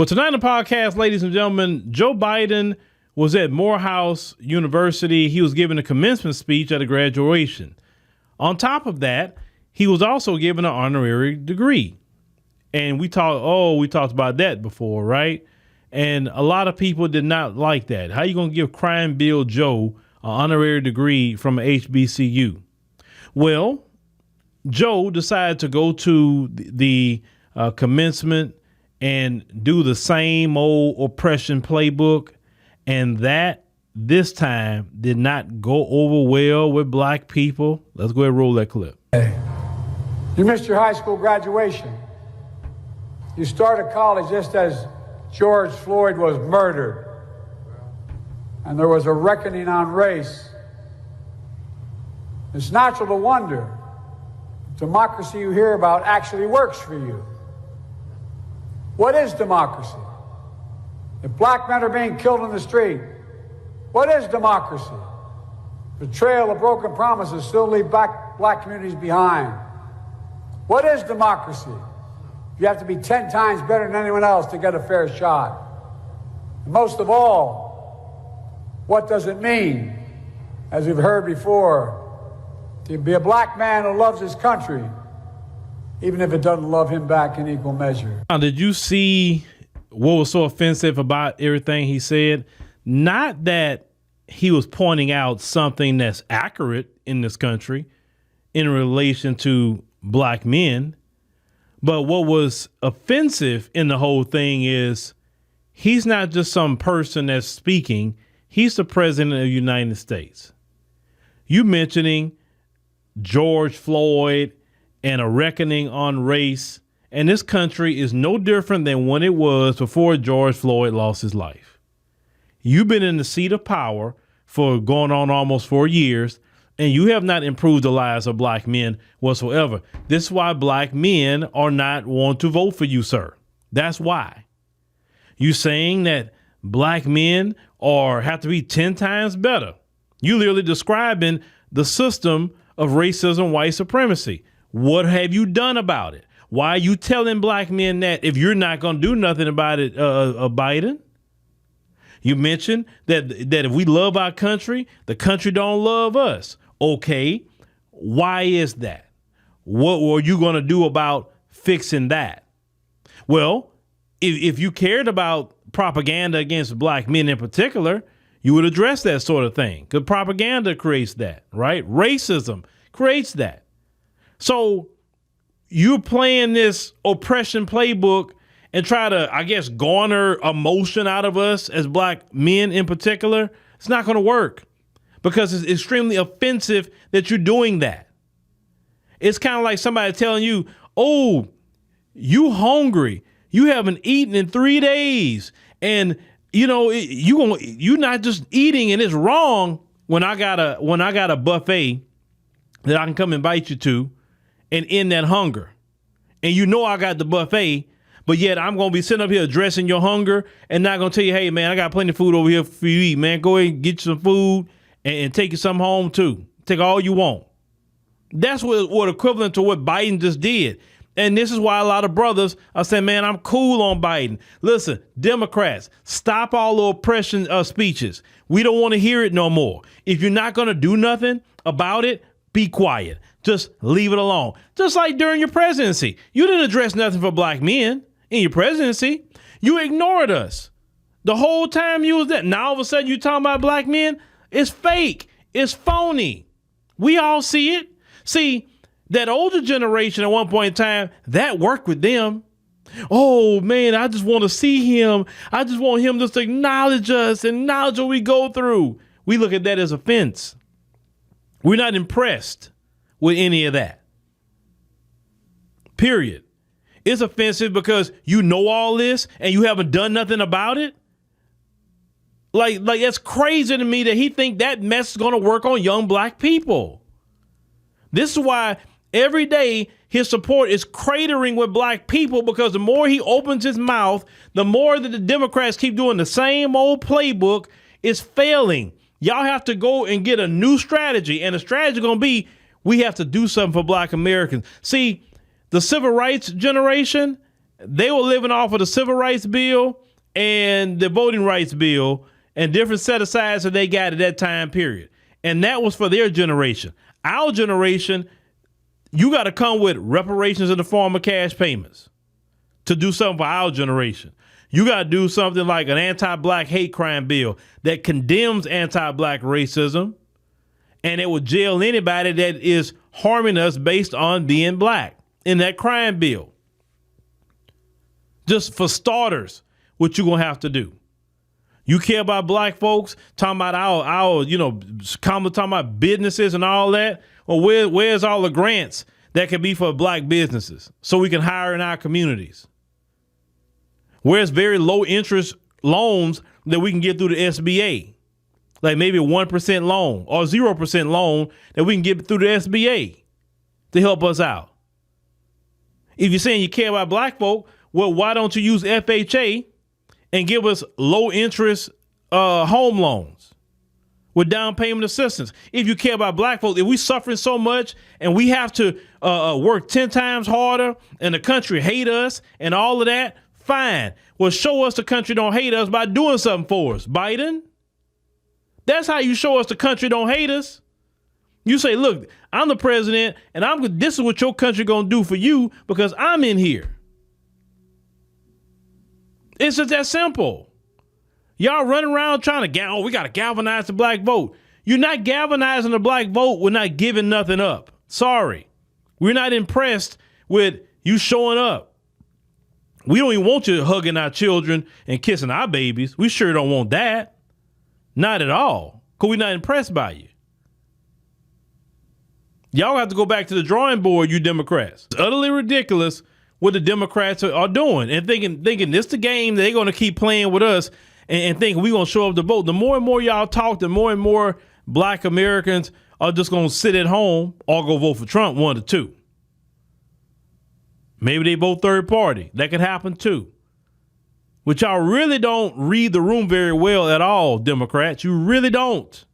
Well, tonight on the podcast, ladies and gentlemen, Joe Biden was at Morehouse University. He was giving a commencement speech at a graduation. On top of that, he was also given an honorary degree. And we talked about that before, right? And a lot of people did not like that. How you going to give Crime Bill Joe an honorary degree from an HBCU? Well, Joe decided to go to the commencement and do the same old oppression playbook. And that this time did not go over well with black people. Let's go ahead and roll that clip. Hey, you missed your high school graduation. You started college just as George Floyd was murdered. And there was a reckoning on race. It's natural to wonder if democracy you hear about actually works for you. What is democracy? If black men are being killed in the street, what is democracy? Betrayal of broken promises still leave black communities behind. What is democracy? You have to be 10 times better than anyone else to get a fair shot. And most of all, what does it mean, as we've heard before, to be a black man who loves his country, even if it doesn't love him back in equal measure? Now, did you see what was so offensive about everything he said? Not that he was pointing out something that's accurate in this country in relation to black men, but what was offensive in the whole thing is he's not just some person that's speaking. He's the president of the United States. You mentioning George Floyd and a reckoning on race, and this country is no different than when it was before George Floyd lost his life. You've been in the seat of power for going on almost 4 years, and you have not improved the lives of black men whatsoever. This is why black men are not want to vote for you, sir. That's why. You saying that black men have to be 10 times better. You literally describing the system of racism, white supremacy. What have you done about it? Why are you telling black men that if you're not going to do nothing about it, Biden? You mentioned that if we love our country, the country don't love us. Okay, why is that? What were you going to do about fixing that? Well, if you cared about propaganda against black men in particular, you would address that sort of thing, because propaganda creates that, right? Racism creates that. So you're playing this oppression playbook and try to, I guess, garner emotion out of us as black men in particular. It's not going to work because it's extremely offensive that you're doing that. It's kind of like somebody telling you, oh, you hungry. You haven't eaten in 3 days. And, you know, you're not just eating, and it's wrong when I got a buffet that I can come invite you to and end that hunger. And you know I got the buffet, but yet I'm going to be sitting up here addressing your hunger and not going to tell you, hey, man, I got plenty of food over here for you to eat, man. Go ahead and get you some food and take you some home, too. Take all you want. That's what equivalent to what Biden just did. And this is why a lot of brothers are saying, man, I'm cool on Biden. Listen, Democrats, stop all the oppression speeches. We don't want to hear it no more. If you're not going to do nothing about it, be quiet. Just leave it alone. Just like during your presidency. You didn't address nothing for black men in your presidency. You ignored us the whole time you was there. Now all of a sudden you're talking about black men. It's fake. It's phony. We all see it. See, that older generation at one point in time, that worked with them. Oh, man, I just want to see him. I just want him just to acknowledge us, acknowledge what we go through. We look at that as offense. We're not impressed with any of that. Period. It's offensive because you know all this and you haven't done nothing about it. Like that's crazy to me that he think that mess is going to work on young black people. This is why every day his support is cratering with black people, because the more he opens his mouth, the more that the Democrats keep doing the same old playbook. Is failing. Y'all have to go and get a new strategy. And the strategy is going to be, we have to do something for black Americans. See, the civil rights generation, they were living off of the Civil Rights Bill and the Voting Rights Bill and different set-asides that they got at that time period. And that was for their generation. Our generation, you got to come with reparations in the form of cash payments to do something for our generation. You got to do something like an anti-black hate crime bill that condemns anti-black racism, and it will jail anybody that is harming us based on being black in that crime bill. Just for starters, what you're going to have to do. You care about black folks, talking about our talking about businesses and all that. Well, where's all the grants that could be for black businesses so we can hire in our communities? Where's very low interest loans that we can get through the SBA? Like maybe a 1% loan or 0% loan that we can get through the SBA to help us out. If you're saying you care about black folk, well, why don't you use FHA and give us low interest home loans with down payment assistance? If you care about black folks, if we suffering so much and we have to work 10 times harder and the country hate us and all of that, fine. Well, show us the country don't hate us by doing something for us, Biden. That's how you show us the country don't hate us. You say, look, I'm the president and this is what your country gonna do for you because I'm in here. It's just that simple. Y'all running around trying to, we got to galvanize the black vote. You're not galvanizing the black vote. We're not giving nothing up. Sorry. We're not impressed with you showing up. We don't even want you hugging our children and kissing our babies. We sure don't want that. Not at all. Because we're not impressed by you. Y'all have to go back to the drawing board, you Democrats. It's utterly ridiculous what the Democrats are doing and thinking this the game they're going to keep playing with us and thinking we're going to show up to vote. The more and more y'all talk, the more and more black Americans are just going to sit at home or go vote for Trump, one of the two. Maybe they vote third party. That could happen too. But y'all really don't read the room very well at all, Democrats. You really don't.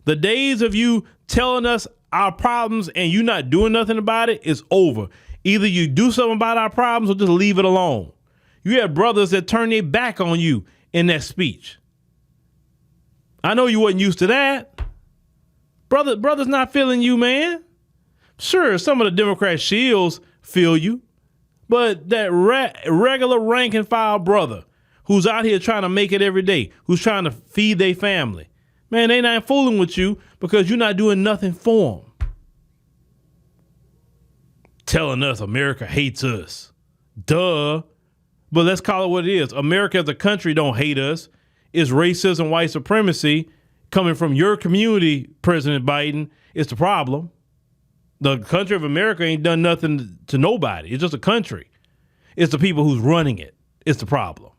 The days of you telling us our problems and you not doing nothing about it is over. Either you do something about our problems or just leave it alone. You have brothers that turn their back on you in that speech. I know you wasn't used to that. Brother's not feeling you, man. Sure, some of the Democrat shields feel you, but that regular rank and file brother who's out here trying to make it every day, who's trying to feed their family, man, they not fooling with you because you're not doing nothing for them. Telling us America hates us. Duh. But let's call it what it is. America as a country don't hate us. It's racism, white supremacy coming from your community, President Biden, is the problem. The country of America ain't done nothing to nobody. It's just a country. It's the people who's running it. It's the problem.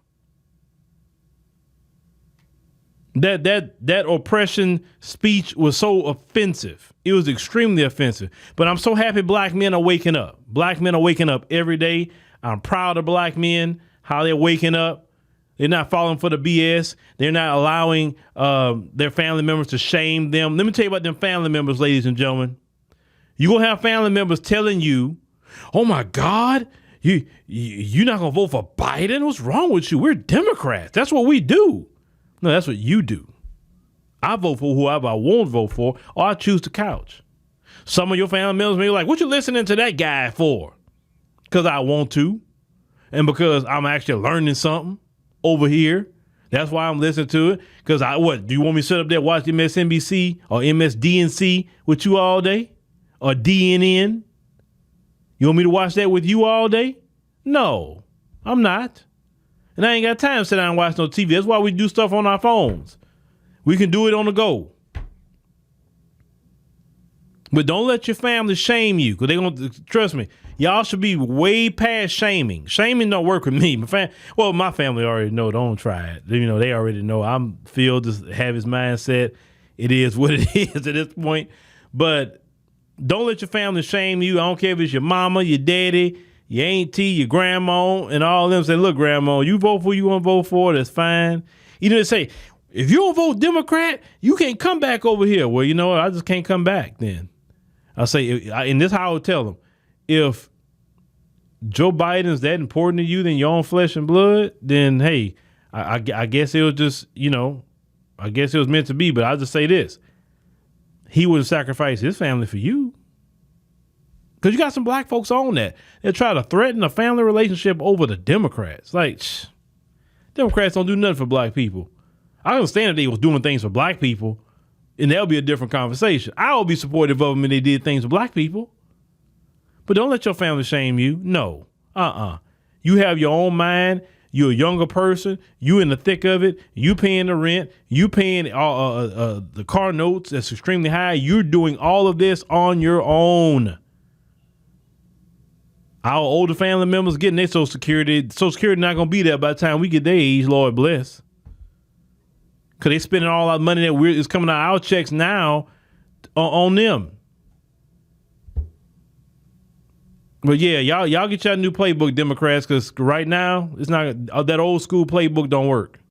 That oppression speech was so offensive. It was extremely offensive. But I'm so happy black men are waking up. Black men are waking up every day. I'm proud of black men, how they're waking up. They're not falling for the BS. They're not allowing their family members to shame them. Let me tell you about them family members, ladies and gentlemen. You're going to have family members telling you, oh, my God, you're not going to vote for Biden? What's wrong with you? We're Democrats. That's what we do. No, that's what you do. I vote for whoever I won't vote for, or I choose the couch. Some of your family members may be like, what you listening to that guy for? Because I want to, and because I'm actually learning something over here. That's why I'm listening to it. Because do you want me to sit up there watch MSNBC or MSDNC with you all day? Or DNN? You want me to watch that with you all day? No, I'm not. And I ain't got time to sit down and watch no TV. That's why we do stuff on our phones. We can do it on the go. But don't let your family shame you, because they're going to, trust me, y'all should be way past shaming. Shaming don't work with me. My family already know. Don't try it. They already know. I'm Phil, just have his mindset. It is what it is at this point. But don't let your family shame you. I don't care if it's your mama, your daddy, your auntie, your grandma, and all of them say, look, grandma, you vote for who you want to vote for, that's fine. They say, if you don't vote Democrat, you can't come back over here. Well, you know what? I just can't come back then. I say, and this is how I would tell them. If Joe Biden is that important to you than your own flesh and blood, then hey, I guess it was just, I guess it was meant to be. But I'll just say this. He would have sacrificed his family for you. Because you got some black folks on that. They try to threaten a family relationship over the Democrats. Like, Democrats don't do nothing for black people. I understand that they was doing things for black people, and that'll be a different conversation. I will be supportive of them if they did things for black people. But don't let your family shame you. No. You have your own mind. You're a younger person. You in the thick of it. You paying the rent. You paying the car notes that's extremely high. You're doing all of this on your own. Our older family members getting their Social Security. Social Security not going to be there by the time we get their age, Lord bless. Because they spending all our money that is coming out of our checks now on them. But yeah, y'all get your new playbook, Democrats, because right now it's not that old school playbook don't work.